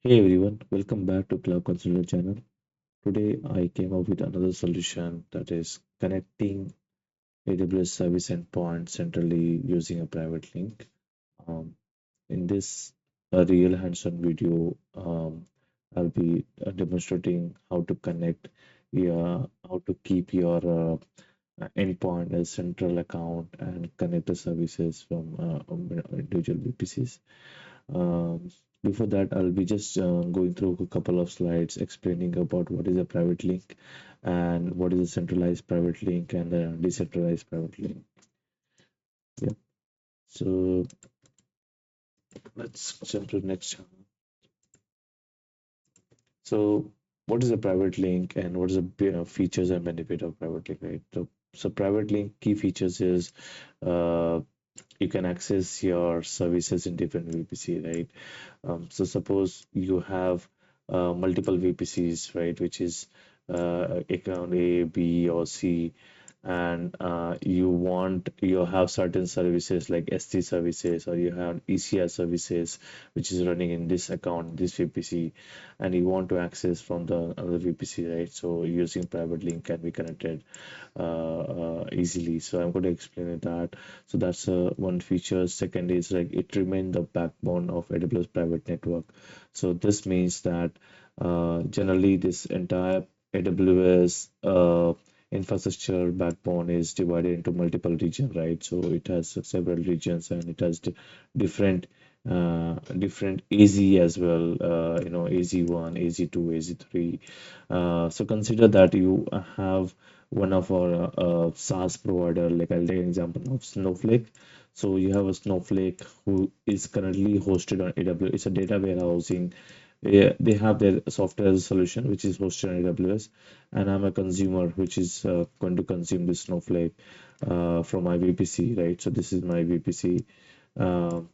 Hey everyone, welcome back to Cloud Consultant channel. Today I came up with another solution that is connecting AWS service endpoint centrally using a private link. Um, in this real hands-on video, I'll be demonstrating how to connect how to keep your endpoint as central account and connect the services from individual VPCs. Um, Before that, I'll be just going through a couple of slides explaining about what is a private link and what is a centralized private link and a decentralized private link. Yeah. So let's jump to the next channel. So what is a private link and what is the features and benefit of private link, right? So private link key features is uh, you can access your services in different VPC, right? So suppose you have multiple VPCs, right, which is account A, B, or C, and you have certain services like S3 services, or you have ECR services, which is running in this account, this VPC, and you want to access from the other VPC, right? So using private link can be connected easily. So I'm going to explain it that. So that's one feature. Second is like it remains the backbone of AWS private network. So this means that generally this entire AWS infrastructure backbone is divided into multiple regions, right? So it has several regions and it has different different AZ as well, AZ1, AZ2, AZ3. So consider that you have one of our SaaS provider, like I'll take an example of Snowflake. So you have a Snowflake who is currently hosted on AWS. It's a data warehousing. They have their software as a solution, which is hosted on AWS, and I'm a consumer, which is going to consume this Snowflake from my VPC, right? So this is my VPC. Um,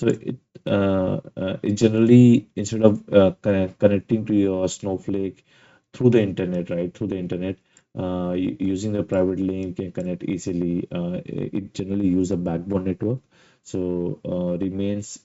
it generally instead of connecting to your Snowflake through the internet, right? Through the internet, using the private link can connect easily. It generally use a backbone network, so remains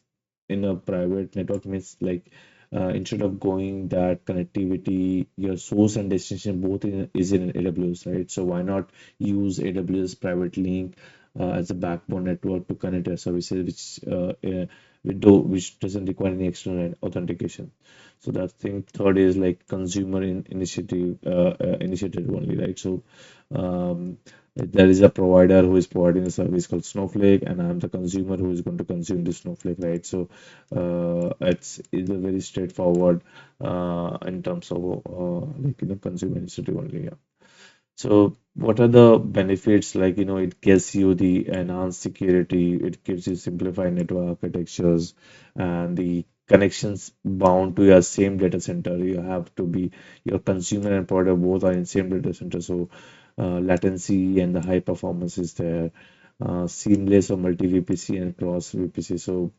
in a private network means like instead of going that connectivity, your source and destination both is in AWS, right? So why not use AWS private link as a backbone network to connect your services, which doesn't require any external authentication. So that thing. Third is like consumer initiative only, right? So um, there is a provider who is providing a service called Snowflake, and I'm the consumer who is going to consume this Snowflake, right? So it's a very straightforward in terms of consumer initiative only. Yeah. So what are the benefits? Like, it gives you the enhanced security, it gives you simplified network architectures, and the connections bound to your same data center. You have to be your consumer and product both are in same data center. So latency and the high performance is there. Seamless or multi VPC and cross VPC. So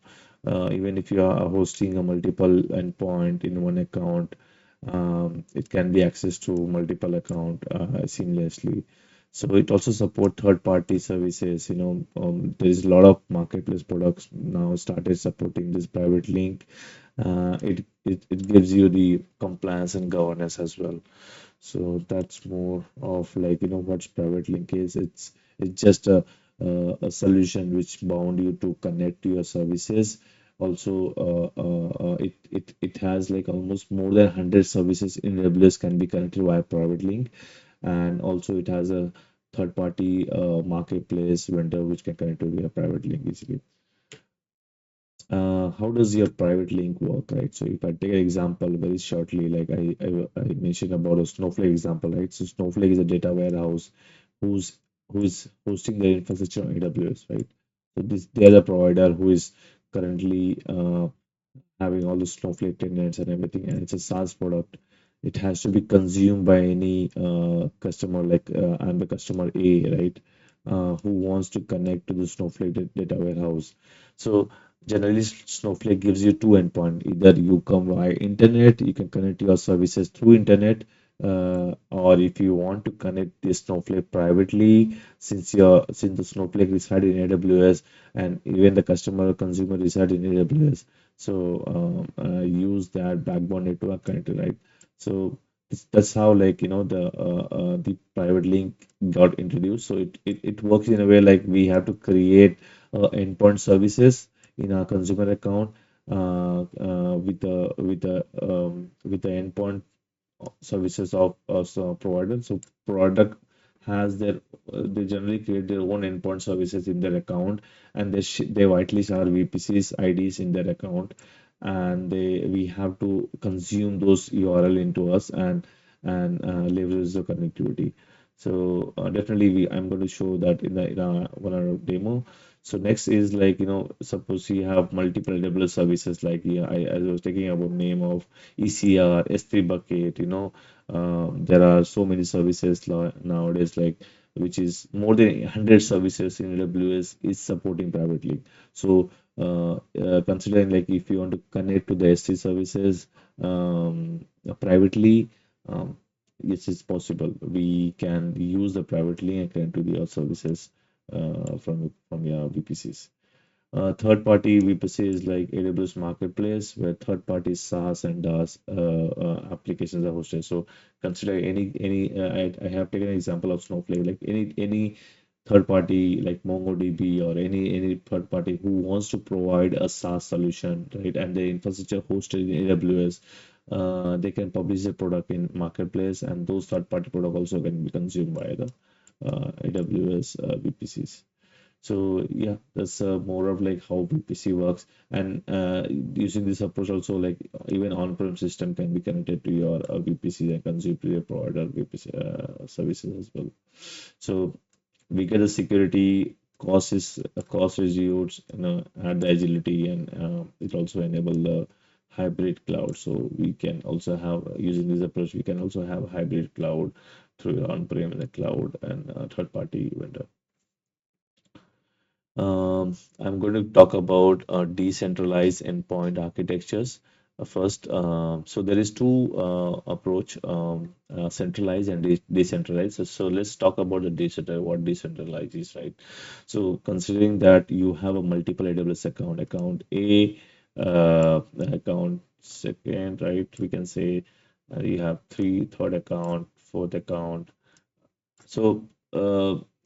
even if you are hosting a multiple endpoint in one account, it can be accessed to multiple account seamlessly. So it also support third party services. There is a lot of marketplace products now started supporting this private link. It gives you the compliance and governance as well. So that's more of like what private link is. It's just a solution which bound you to connect to your services. Also, it has like almost more than 100 services in AWS can be connected via private link, and also it has a third party marketplace vendor which can connect to via private link easily. How does your private link work, right? So if I take an example very shortly, like I mentioned about a Snowflake example, right? So Snowflake is a data warehouse who's who is hosting their infrastructure on AWS, right? So they're the provider who is currently having all the Snowflake tenants and everything, and it's a SaaS product. It has to be consumed by any customer, like I'm the customer A, right? Who wants to connect to the Snowflake data warehouse. So generally, Snowflake gives you two endpoint. Either you come via internet, you can connect your services through internet, or if you want to connect the Snowflake privately, since the Snowflake reside in AWS and even the customer consumer reside in AWS. So use that backbone network connected, right? So that's how, like, the private link got introduced. So it works in a way like we have to create endpoint services in our consumer account with the endpoint services of provider. So product has their they generally create their own endpoint services in their account, and they whitelist our VPCs IDs in their account, and they we have to consume those URL into us and leverage the connectivity. So definitely I'm going to show that in our one of our demo. So next is, like, suppose you have multiple AWS services, like, yeah, I was taking about name of ECR, S3 bucket, there are so many services nowadays, like, which is more than 100 services in AWS is supporting privately. So considering, like, if you want to connect to the S3 services privately, yes, it's possible. We can use the privately and connect to the services from your VPCs. Third-party VPC is like AWS Marketplace, where third-party SaaS and DaaS applications are hosted. So consider I have taken an example of Snowflake, like any third-party like MongoDB or any third-party who wants to provide a SaaS solution, right? And the infrastructure hosted in AWS, they can publish their product in Marketplace, and those third-party product also can be consumed by the AWS VPCs. So yeah, that's more of like how VPC works, and using this approach also, like, even on-prem system can be connected to your VPC and consume to your provider VPC services as well. So we get the security, cost reduced, add the agility, and it also enable the hybrid cloud. So we can also have, using this approach, we can also have hybrid cloud through on-prem and the cloud and third-party vendor. I'm going to talk about decentralized endpoint architectures first. So there is two approach, centralized and decentralized. So let's talk about the decentralized. What decentralized is, right? So considering that you have a multiple AWS account A, account second, right? We can say you have third account, fourth account. So,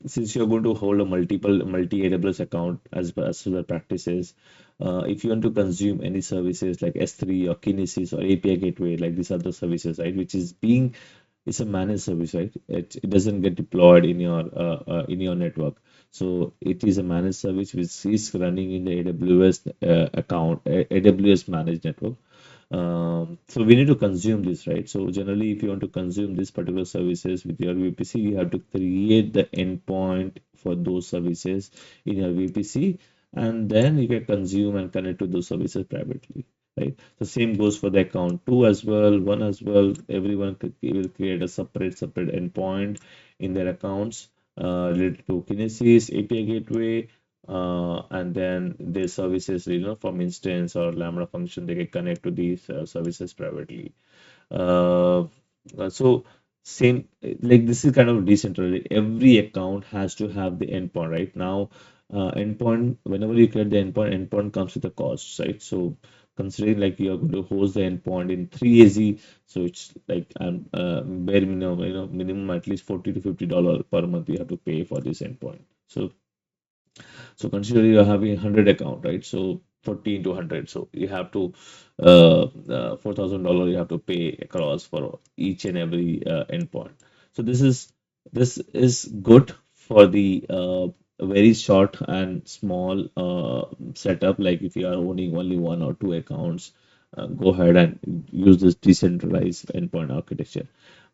since you're going to hold a multi AWS account as per the practices, if you want to consume any services like S3 or Kinesis or API Gateway, like these are the services, right, which is being it's a managed service, right? It doesn't get deployed in your network. So it is a managed service which is running in the AWS account, AWS managed network. So we need to consume this, right? So generally, if you want to consume these particular services with your VPC, you have to create the endpoint for those services in your VPC, and then you can consume and connect to those services privately, right? The same goes for the account two as well, one as well. Everyone will create a separate endpoint in their accounts related to Kinesis, API Gateway, and then their services, from instance or Lambda function, they can connect to these services privately. Uh, so same, like, this is kind of decentralized. Every account has to have the endpoint, right? Now, endpoint, whenever you create the endpoint comes with a cost, right? So considering, like, you're going to host the endpoint in 3 AZ, so it's like bare minimum, minimum at least $40 to $50 per month you have to pay for this endpoint. So consider you're having a 100 account, right? So 40 into 100. So you have to $4,000 you have to pay across for each and every endpoint. So this is good for the very short and small setup. Like, if you are owning only one or two accounts, go ahead and use this decentralized endpoint architecture.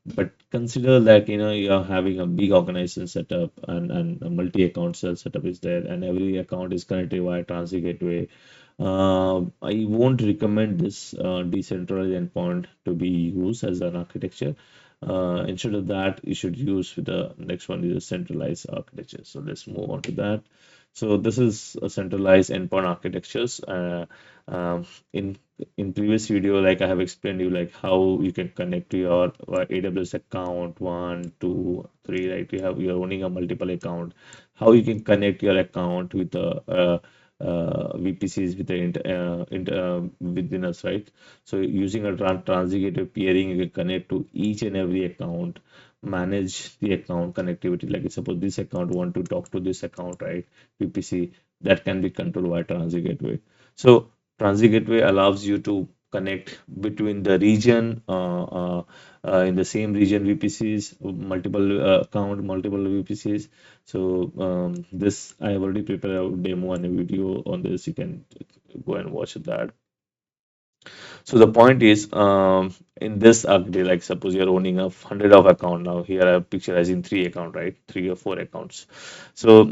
But consider that, you're having a big organization setup, and a multi-account setup is there, and every account is connected via transit gateway. I won't recommend this decentralized endpoint to be used as an architecture. Instead of that, you should use the next one is a centralized architecture. So let's move on to that. So this is a centralized endpoint architectures. Um, in in previous video, like, I have explained you, like, how you can connect to your AWS account one, two, three, right? You're owning a multiple account. How you can connect your account with VPCs with the within us, right? So using a transit gateway peering, you can connect to each and every account, manage the account connectivity. Like suppose this account want to talk to this account, right? VPC that can be controlled by transit gateway. So transit gateway allows you to connect between the region in the same region VPCs, multiple account, multiple VPCs. So this I have already prepared a demo and a video on this. You can go and watch that. So the point is, in this day, like suppose you're owning a hundred of account now. Here I have picturizing three account, right? Three or four accounts. So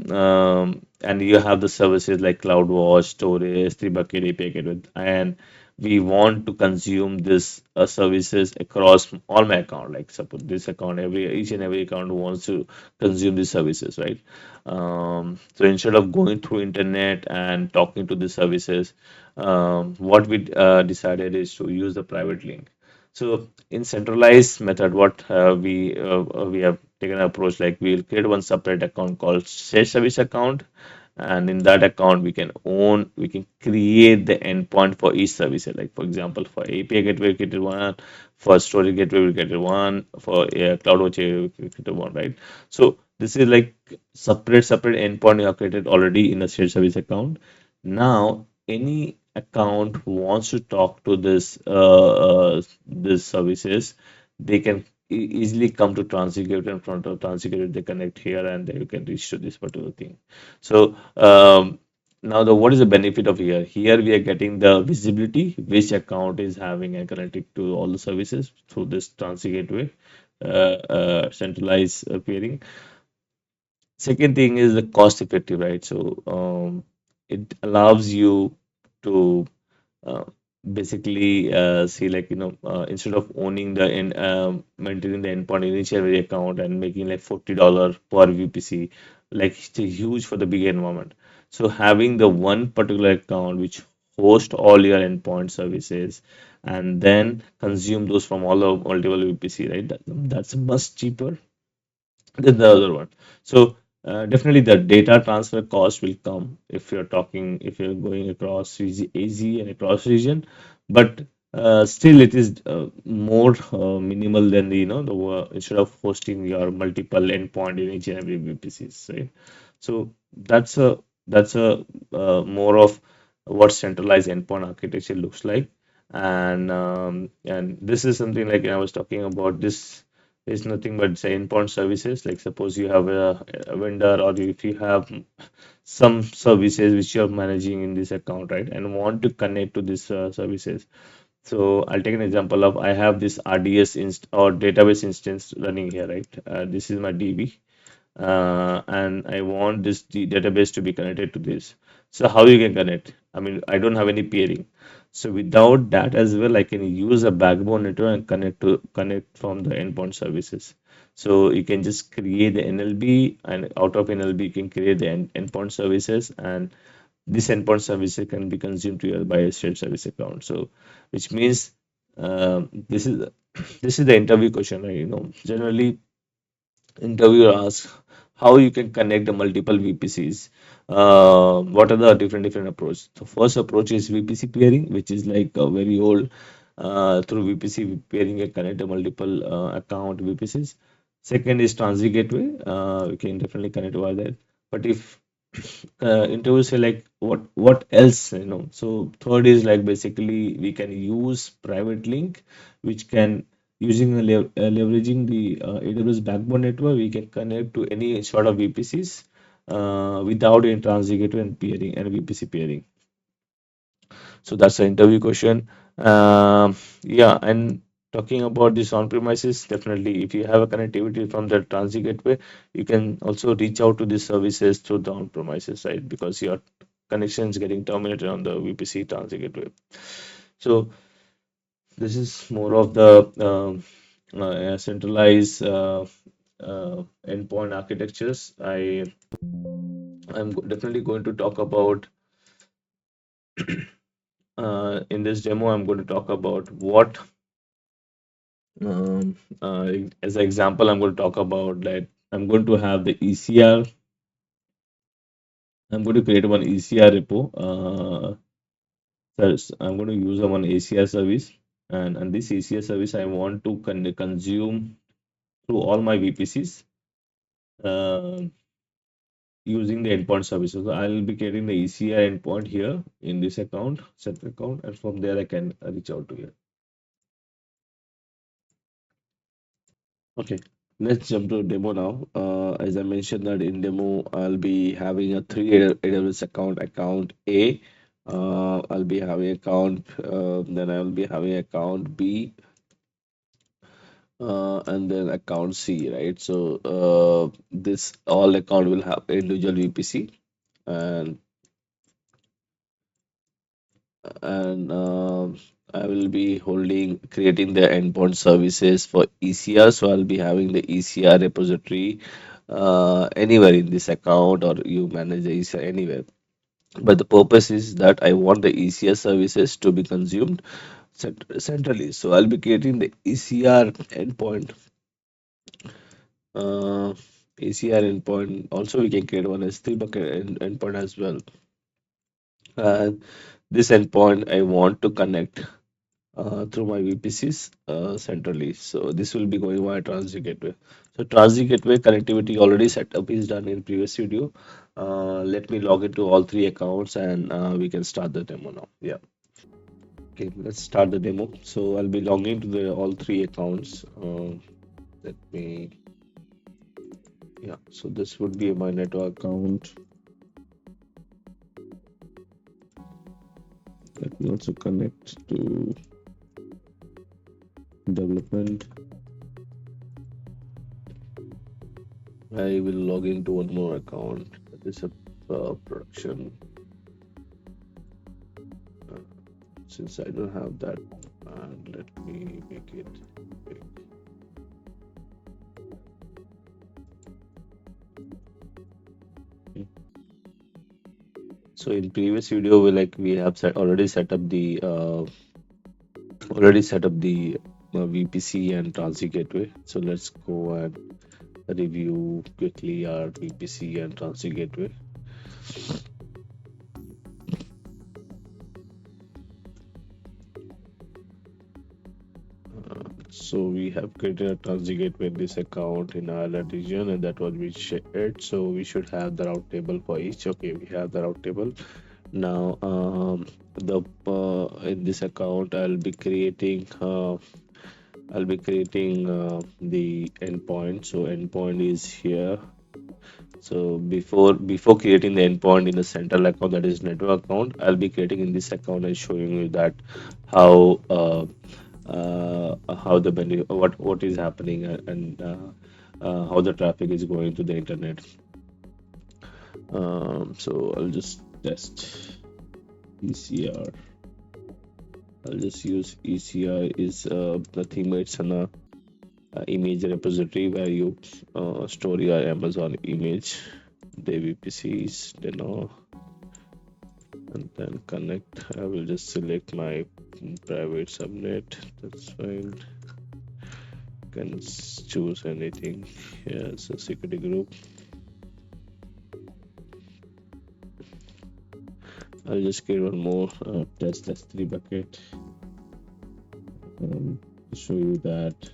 and you have the services like CloudWatch, storage, three bucket API gateway, and we want to consume this services across all my account. Like suppose this account, every each and every account wants to consume these services, right? So instead of going through internet and talking to the services, what we decided is to use the private link. So in centralized method, what we have taken an approach like we'll create one separate account called shared service account, and in that account we can create the endpoint for each service. Like for example, for API gateway we created one, for storage gateway we created one, for CloudWatch we created one, right? So this is like separate endpoint you have created already in a shared service account. Now any account who wants to talk to this services, they can easily come to Transigate. In front of Transigate they connect here and they can reach to this particular thing. So now the what is the benefit of here? Here we are getting the visibility which account is having and connected to all the services through this transit gateway, centralized peering. Second thing is the cost effective, right? So it allows you to uh, basically see like instead of owning the maintaining the endpoint in each every account and making like $40 per VPC, like it's huge for the big environment. So having the one particular account which host all your endpoint services and then consume those from all the multiple VPC, right? That's much cheaper than the other one. So definitely the data transfer cost will come if you're going across AZ and across region, but still it is more minimal than instead of hosting your multiple endpoint in each and every VPCs, right? So that's a more of what centralized endpoint architecture looks like, and this is something like I was talking about. This is nothing but say endpoint services. Like suppose you have a vendor or if you have some services which you're managing in this account, right, and want to connect to these services. So I'll take an example of I have this RDS or database instance running here, right? This is my DB, and I want this database to be connected to this. So how you can connect? I mean, I don't have any peering. So without that as well, I can use a backbone network and connect from the endpoint services. So you can just create the NLB, and out of NLB you can create the endpoint services, and this endpoint services can be consumed to your by a shared service account. So which means this is this is the interview question, right? Generally interviewer asks how you can connect the multiple VPCs. What are the different approaches? The first approach is VPC peering, which is like a very old. Through VPC peering, you connect the multiple account VPCs. Second is transit gateway. We can definitely connect over that. But if interviews say like what else, so third is like basically we can use private link, which can using leveraging the AWS backbone network, we can connect to any sort of VPCs without any transit gateway and peering and VPC peering. So that's the interview question. Yeah, and talking about this on-premises, definitely if you have a connectivity from the transit gateway, you can also reach out to these services through the on-premises, right? Because your connection is getting terminated on the VPC transit gateway. So this is more of the centralized endpoint architectures. I'm definitely going to talk about in this demo. I'm going to talk about what as an example. I'm going to talk about that. I'm going to have the ECR I'm going to create one ECR repo. I'm going to use one ACR service, and this ACR service I want to consume through all my VPCs uh, using the endpoint services. So I'll be creating the ECR endpoint here in this account, set account, and from there I can reach out to you. Okay, let's jump to demo now. As I mentioned that in demo, I'll be having a three AWS account. Account A, I'll be having account, then I'll be having account B, and then account C, right? So this all account will have individual VPC, and and I will be creating the endpoint services for ECR. So I'll be having the ECR repository anywhere in this account, or you manage the ECR anywhere. But the purpose is that I want the ECR services to be consumed centrally. So I'll be creating the ECR endpoint. Uh, ECR endpoint. Also, we can create one S3 bucket endpoint as well. And this endpoint I want to connect through my VPCs centrally. So this will be going via transit gateway. So transit gateway connectivity already set up is done in previous video. Let me log into all three accounts, and we can start the demo now. Yeah. Okay, let's start the demo. So I'll be logging to the all three accounts. Let me, yeah. So this would be my network account. Let me also connect to development. I will log into one more account. That is a production. Uh, since I don't have that, let me make it big. Okay. So in previous video, we have already set up the VPC and transit gateway. So let's go and review quickly our VPC and transit gateway. So we have created a transit gateway in this account in Ireland region, and that was we shared. So we should have the route table for each. Okay, we have the route table. Now, the in this account, I'll be creating the endpoint. So endpoint is here. So before creating the endpoint in the central account, that is network account, I'll be creating in this account and showing you that how how the what is happening, and how the traffic is going to the internet. So I'll just test ECR. I'll just use ECR is nothing but it's an image repository where you store your Amazon image, the VPCs, and then connect. I will just select my private subnet. That's fine. Can choose anything. Yeah, it's a security group. I'll just create one more test S3 bucket to show you that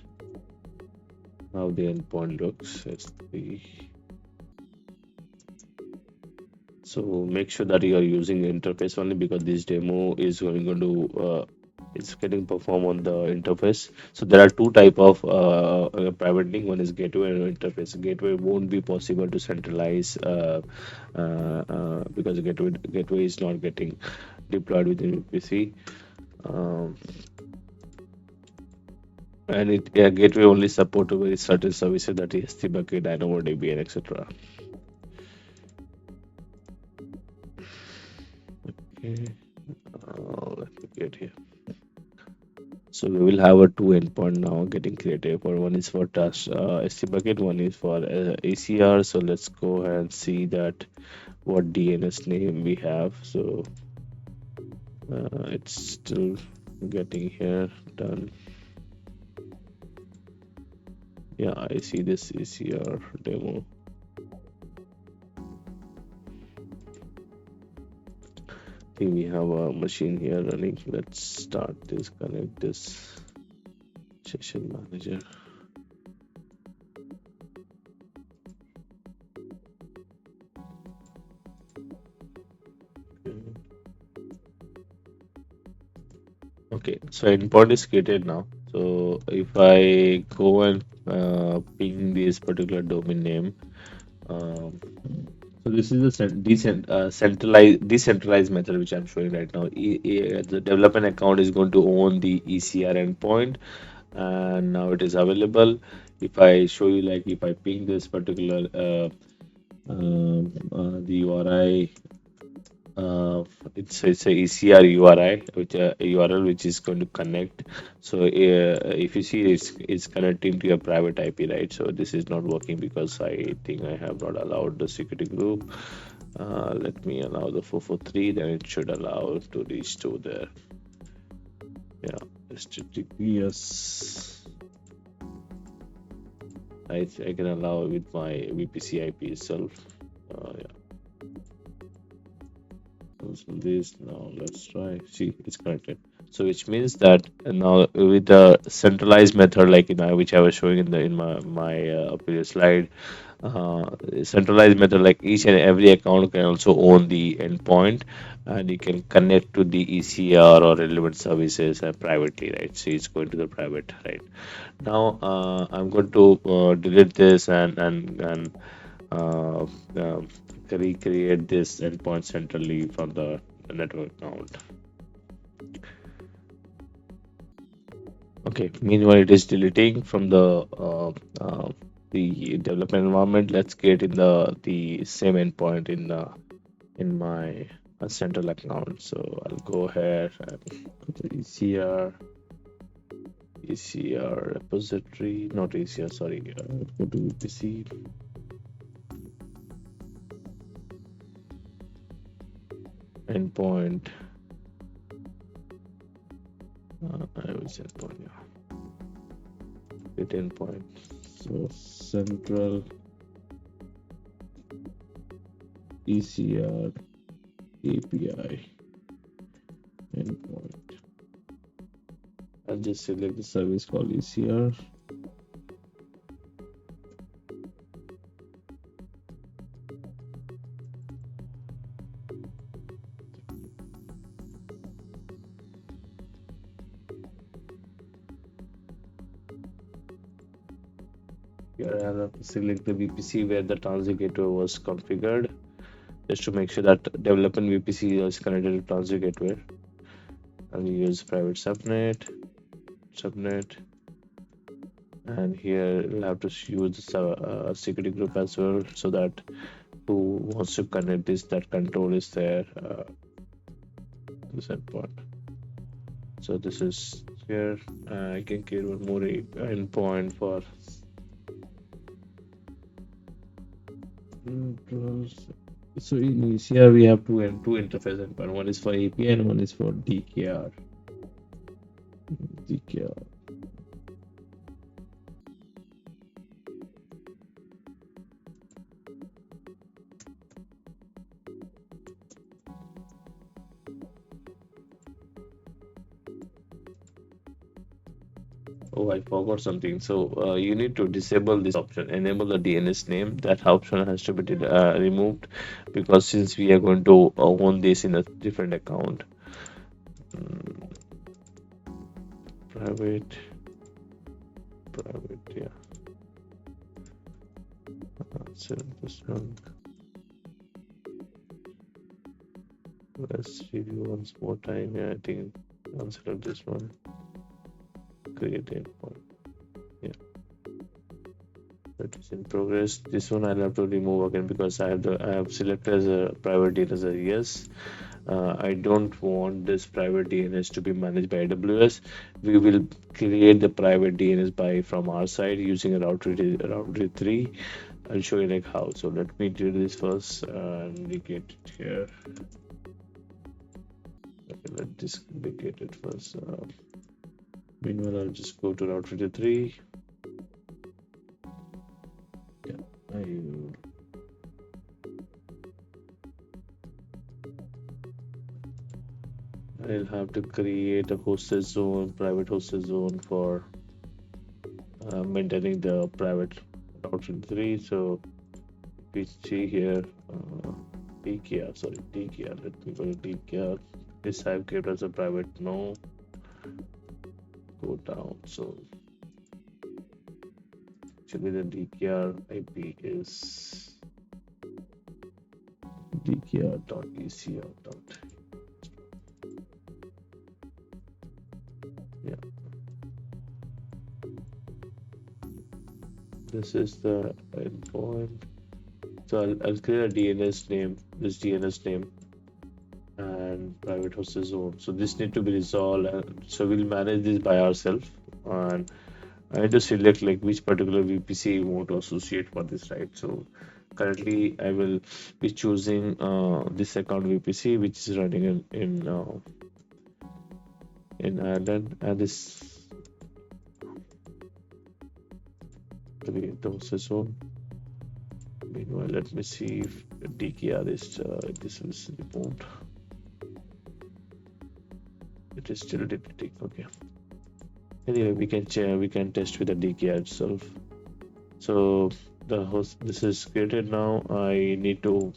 how the endpoint looks. S3. So make sure that you are using the interface only, because this demo is going to it's getting perform on the interface. So there are two type of private link. One is gateway and interface. Gateway won't be possible to centralize because gateway is not getting deployed within VPC. Um, and gateway only support to very certain services, that is S3 bucket, DynamoDB, and etc. Okay, let me get here. So we will have a two endpoint now getting created. For one is for task SC bucket, one is for ACR. So let's go ahead and see that what DNS name we have. So it's still getting here done. Yeah, I see this ACR demo. think we have a machine here running. Let's start this, connect this session manager. Okay, so endpoint is created now. So if I go and ping this particular domain name, um, so this is the centralized decentralized method which I'm showing right now. The development account is going to own the ECR endpoint, and now it is available. If I show you, like, if I ping this particular the URI, uh, it's a ECR URI, which URL which is going to connect. So if you see, it's connecting to your private IP, right? So this is not working because I think I have not allowed the security group. Let me allow the 443, then it should allow to reach to there. Yeah, HTTPS. I can allow with my VPC IP itself. Yeah. So this, now let's try. See, it's connected. So which means that now with the centralized method, like which I was showing in my previous slide, centralized method, like each and every account can also own the endpoint, and you can connect to the ECR or relevant services privately, right? So it's going to the private, right? Now I'm going to delete this and uh, um, recreate this endpoint centrally from the network account. Okay. Meanwhile, it is deleting from the development environment. Let's create in the same endpoint in my central account. So I'll go ahead and go to ECR repository, not ECR, sorry. Go to VPC endpoint. I will say endpoint. Yeah. Create endpoint. So central ECR API endpoint. I'll just select the service called ECR. Here I have to select the VPC where the transit gateway was configured, just to make sure that development VPC is connected to transit gateway. I'll use private subnet, and here we'll have to use the security group as well, so that who wants to connect this, that control is there. This endpoint. So this is here. I can create one more endpoint for. So in ECR we have two interface endpoint. One is for API and one is for DKR. DKR. Oh, I forgot something. So you need to disable this option, enable the DNS name. That option has to be removed, because since we are going to own this in a different account. Mm, private, yeah. Select this one. Let's review once more time. Yeah, I think I'll select this one. Create endpoint. Yeah. That is in progress. This one I'll have to remove again, because I have selected as a private DNS as a yes. I don't want this private DNS to be managed by AWS. We will create the private DNS from our side using a router 3. I'll show you like how. So let me do this first and indicate it here. Okay, let this indicate it first. Meanwhile, I'll just go to router 3. Yeah, will have to create a hosted zone, private hosted zone for maintaining the private Route 3. So we see here DKR, sorry, DKR. Let me go to DKR. This I've kept as a private. No, go down. So actually the DKR IP is dkr.ecr. Yeah, this is the endpoint. So I'll create a DNS name, this DNS name, and private hosted zone. So this need to be resolved, and so we'll manage this by ourselves. And I need to select like which particular VPC you want to associate for this, right? So currently I will be choosing this account VPC, which is running in Ireland, and this create the hosted zone. Meanwhile, let me see if DKR is this is removed. It is still detecting. Okay. Anyway, we can test with the DKR itself. So the host, this is created now. I need to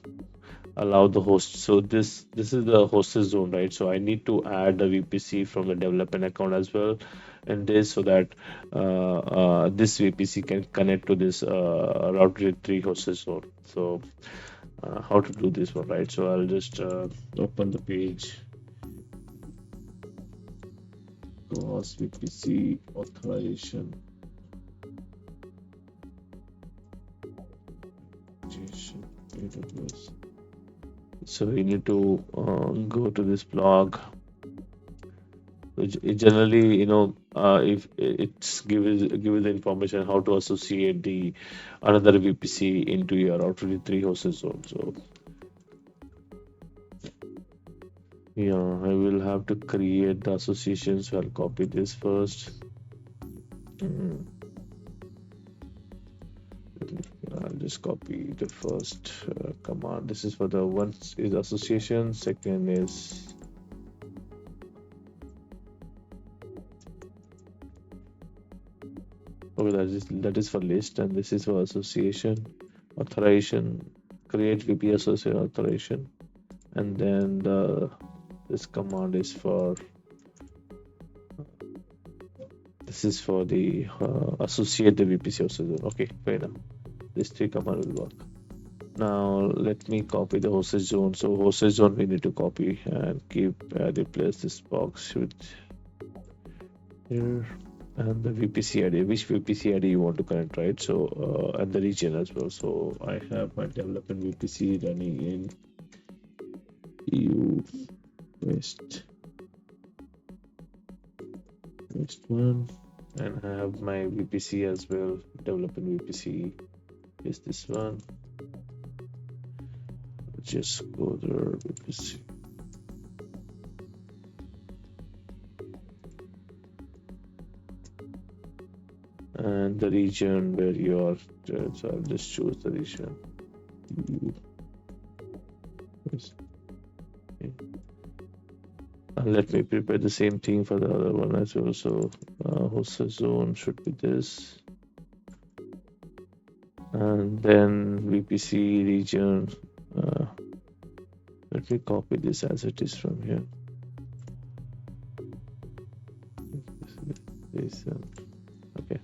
allow the host. So this is the hosted zone, right? So I need to add the VPC from the development account as well, and this so that this VPC can connect to this router 3 hosted zone. So how to do this one, right? So I'll just open the page. Cross VPC authorization. AWS. So we need to go to this blog, which it generally, if it's give you the information how to associate the another VPC into your Router 3 hosted zone. So yeah, I will have to create the association. So I'll copy this first. Mm, I'll just copy the first command. This is for the one is association. Second is okay. That is for list, and this is for association authorization. Create VP association authorization, and then this command is for this is for the associate the VPC association. Okay, fair enough. These three command will work. Now let me copy the hosted zone. So hosted zone we need to copy and keep replace this box with here and the VPC ID. Which VPC ID you want to connect, right? So and the region as well. So I have my development VPC running in EU West one, and I have my VPC as well. Development VPC is this one. Just go there VPC. And the region where you are, so I'll just choose the region. And let me prepare the same thing for the other one as well. So hosted zone should be this, and then VPC region. Let me copy this as it is from here. Okay.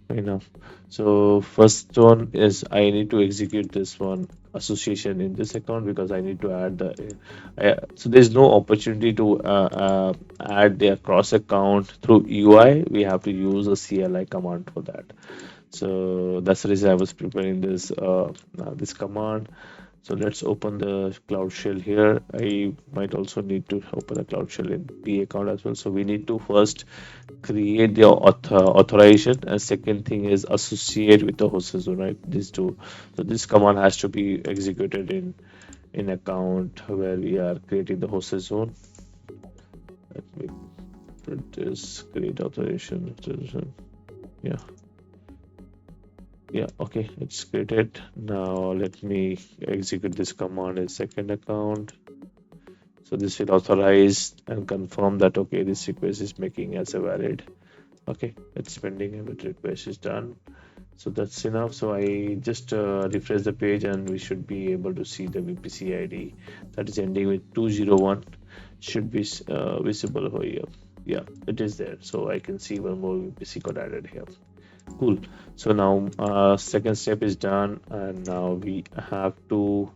Enough. So first one is I need to execute this one association in this account because I need to add the so there's no opportunity to add their cross account through UI. We have to use a CLI command for that. So that's the reason I was preparing this command. So let's open the Cloud Shell here. I might also need to open a Cloud Shell in P account as well. So we need to first create the authorization, and second thing is associate with the host zone, right? These two. So this command has to be executed in account where we are creating the host zone. Let me print this create authorization. Yeah. Yeah, okay, it's created. Now let me execute this command in second account. So this will authorize and confirm that okay, this request is making as a valid. Okay, it's pending and the request is done. So that's enough. So I just refresh the page and we should be able to see the VPC ID that is ending with 201 should be visible over here. Yeah, it is there. So I can see one more VPC got added here. Cool. So now second step is done and now we have to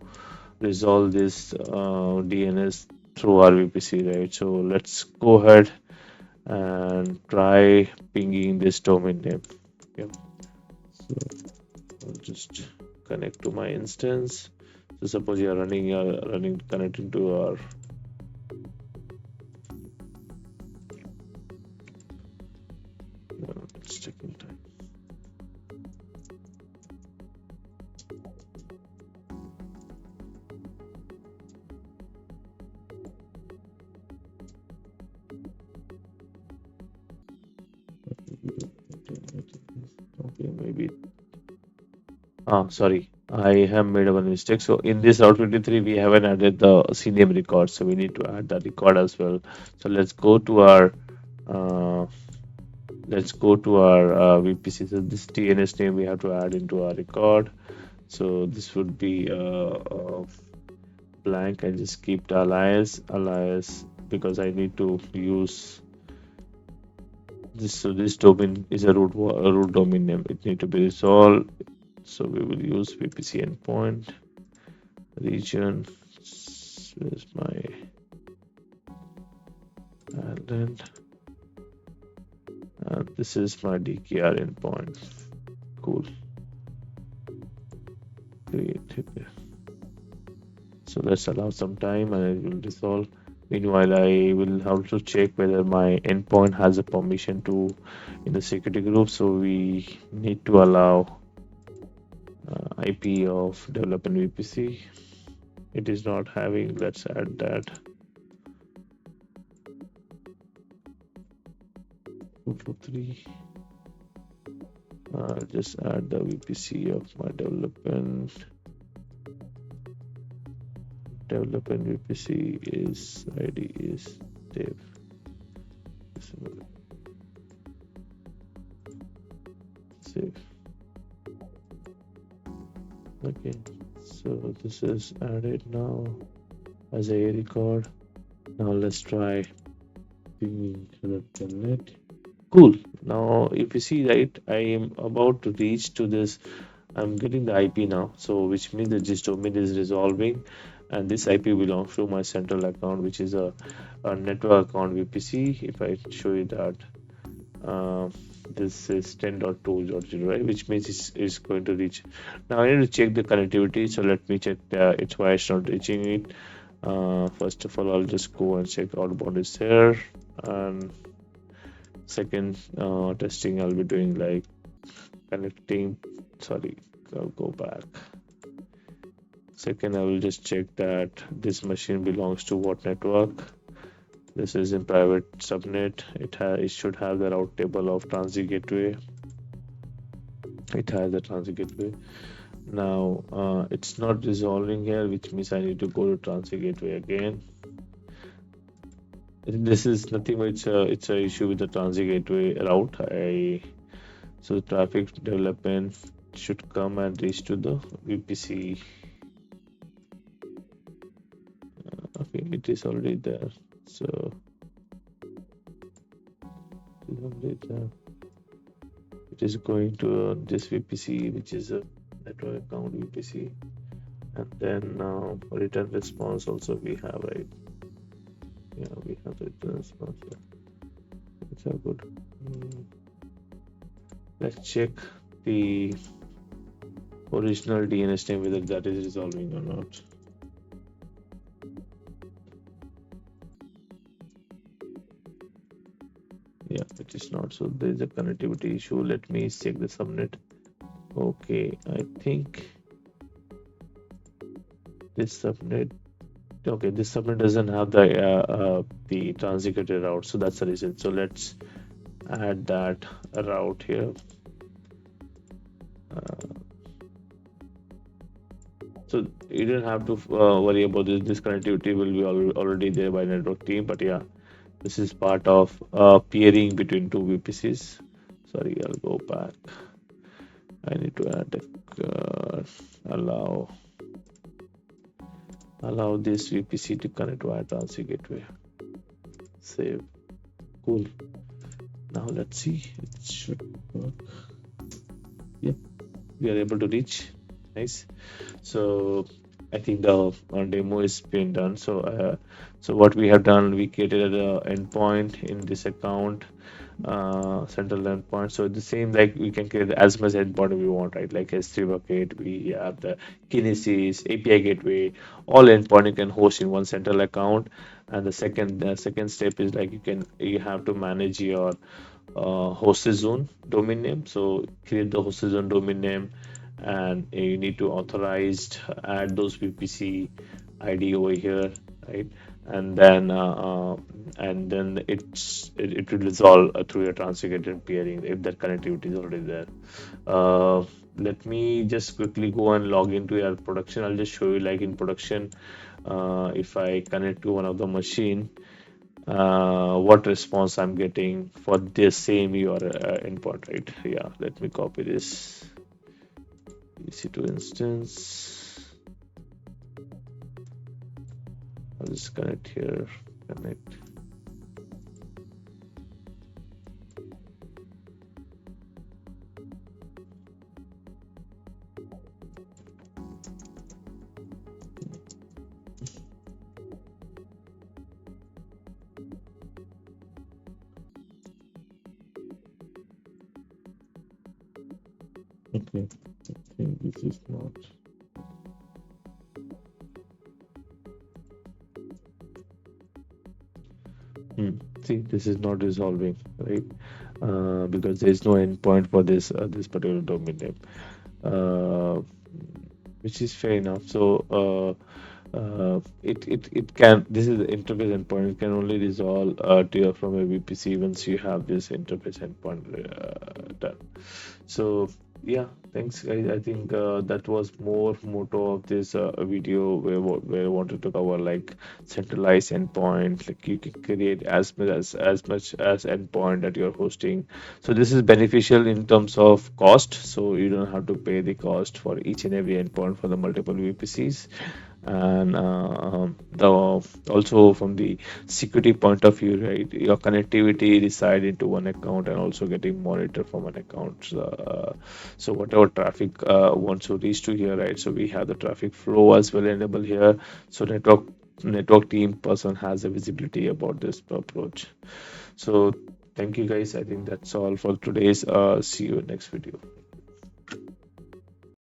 resolve this DNS through our VPC, right? So let's go ahead and try pinging this domain name. Yeah. So I'll just connect to my instance. So suppose you are running connecting to our it's taking time. Okay, maybe. Sorry, I have made one mistake. So in this Route 23, we haven't added the CNAME record, so we need to add that record as well. So uh, let's go to our VPC. So this DNS name we have to add into our record. So this would be blank. I just keep the alias because I need to use this. So this domain is a root domain name. It need to be resolved. So we will use VPC endpoint region. Where's my island? And this is my DKR endpoint. Cool. Create. So let's allow some time and it will resolve. Meanwhile, I will have to check whether my endpoint has a permission to in the security group. So we need to allow IP of development VPC. It is not having. Let's add that. 243. Just add the VPC of my development. Development VPC is ID is dev. Save. Okay, so this is added now as a record. Now let's try pinging the telnet. Cool. Now if you see right, I am about to reach to this. I'm getting the IP now, so which means that this domain is resolving, and this IP belongs to my central account, which is a network account VPC. If I show you that, uh, this is 10.2.0, right? Which means it's going to reach. Now I need to check the connectivity, so let me check it's why it's not reaching it. First of all, I'll just go and check outbound is there, and second testing I'll be doing like connecting. Sorry, I'll go back. Second, I will just check that this machine belongs to what network. This is in private subnet. It should have the route table of transit gateway. It has the transit gateway. Now it's not resolving here, which means I need to go to transit gateway again. This is nothing but it's a issue with the transit gateway route. So traffic development should come and reach to the VPC. Okay, it is already there. So it is already there. It is going to this VPC, which is a network account VPC, and then return response also we have, right? Yeah, we have the return response. It's all good. Let's check the original DNS name whether that is resolving or not. Yeah, it is not. So there is a connectivity issue. Let me check the subnet. Okay, I think this subnet. Okay, this subnet doesn't have the transit gateway route, so that's the reason. So let's add that route here. So you don't have to worry about this. This connectivity will be already there by network team. But yeah, this is part of peering between two VPCs. Sorry, I'll go back. I need to add a allow this VPC to connect via transit gateway. Save. Cool. Now let's see. It should work. Yep, we are able to reach. Nice. So I think the demo is been done. So what we have done, we created an endpoint in this account, central endpoint. So the same like we can create as much endpoint we want, right? Like S3 bucket, we have the Kinesis, API gateway, all endpoint you can host in one central account. And the second step is like you have to manage your hosted zone domain name. So create the hosted zone domain name, and you need to authorize add those VPC ID over here, right? And then it will resolve through your transaction peering if that connectivity is already there. Uh, Let me just quickly go and log into your production. I'll just show you like in production. If I connect to one of the machine, what response I'm getting for this same URL endpoint, right? Yeah, let me copy this EC2 instance. I'll just connect here, connect. Okay, I think this is not. See, this is not resolving, right? Because there is no endpoint for this particular domain name, uh, which is fair enough. It can, this is the interface endpoint. It can only resolve to your from a VPC once you have this interface endpoint done. So yeah, thanks guys. I think that was more motto of this video where I wanted to cover like centralized endpoint. Like you can create as much as endpoint that you're hosting. So this is beneficial in terms of cost. So you don't have to pay the cost for each and every endpoint for the multiple VPCs. And the also from the security point of view, right, your connectivity reside into one account and also getting monitored from an account. So whatever traffic wants to reach to here, right, so we have the traffic flow as well enabled here. So network team person has a visibility about this approach. So thank you guys. I think that's all for today's. See you in next video.